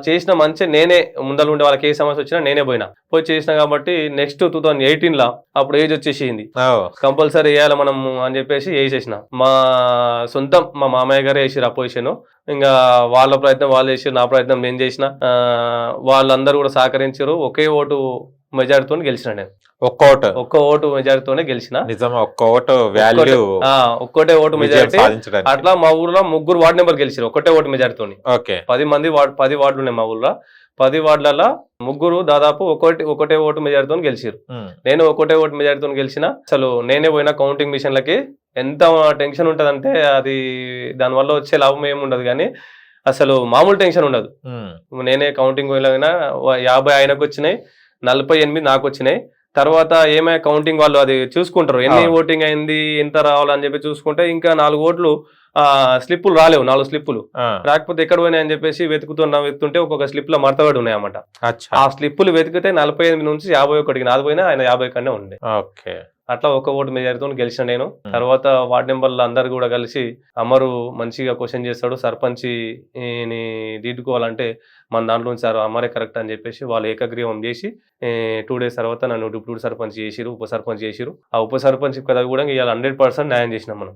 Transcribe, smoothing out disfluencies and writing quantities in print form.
చేసిన మంచి నేనే ముందర ఉండే వాళ్ళకి ఏ సమస్య వచ్చినా నేనే పోయి చేసిన కాబట్టి నెక్స్ట్ 2018 అప్పుడు ఏజ్ వచ్చేసింది. కంపల్సరీ వేయాలి మనం అని చెప్పేసి వేసేసిన. మా సొంతం మా మామయ్య గారే వేసిరు అపోజిషన్. ఇంకా వాళ్ళ ప్రయత్నం వాళ్ళు చేసారు, నా ప్రయత్నం నేను చేసిన. వాళ్ళందరూ కూడా సహకరించారు. ఒకే ఓటు మెజారిటీతో గెలిచిన నేను. ఒక్క ఓటు మెజారిటీతోనే గెలిచిన. ఒక్కటే ఓటు మెజారిటీ. అట్లా మా ఊర్లో 3 వార్డు నెంబర్ గెలిచారు ఒకటే ఓటు మెజారిటీతో. 10 వార్డులు ఉన్నాయి మా ఊర్లో. 10 వార్డులలో 3 దాదాపు ఒకటే ఓటు మెజారిటీతో గెలిచారు. నేను ఒకటే ఓటు మెజారిటీతో గెలిచిన. అసలు నేనే పోయిన కౌంటింగ్ మిషన్లకి. ఎంత టెన్షన్ ఉంటదంటే అది దానివల్ల వచ్చే లాభం ఏమి ఉండదు కానీ అసలు మామూలు టెన్షన్ ఉండదు. నేనే కౌంటింగ్ పోయినా 50 ఆయనకు వచ్చినాయి, 48 నాకు వచ్చినాయి. తర్వాత ఏమైనా కౌంటింగ్ వాళ్ళు అది చూసుకుంటారు, ఎన్ని ఓటింగ్ అయింది, ఎంత రావాలని చెప్పి చూసుకుంటే ఇంకా 4 ఓట్లు స్లిప్పులు రాలేవు. 4 స్లిప్పులు రాకపోతే ఎక్కడ పోయినాయి అని చెప్పేసి వెతుకుతుంటే ఒక్కొక్క స్లిప్ లో మడతబడి ఉన్నాయన్నమాట. ఆ స్లిప్పులు వెతికితే 48 నుంచి 51 నాది పోయినా ఆయన 50 కన్నా ఉండే. అట్లా ఒక ఓటు మెజారిటీతో గెలిచిన నేను. తర్వాత వార్డు మెంబర్లు అందరు కూడా కలిసి అమరు మంచిగా క్వశ్చన్ చేస్తాడు, సర్పంచ్ దిద్దుకోవాలంటే మన దాంట్లో నుంచి సార్ అమరే కరెక్ట్ అని చెప్పేసి వాళ్ళు ఏకగ్రీవం చేసి 2 days తర్వాత నన్ను డిప్యూటీ సర్పంచ్ చేసిరు, ఉప సర్పంచ్ చేసిరు. ఆ ఉప సర్పంచ్ కదా కూడా ఇవాళ 100% న్యాయం చేసినాం మనం.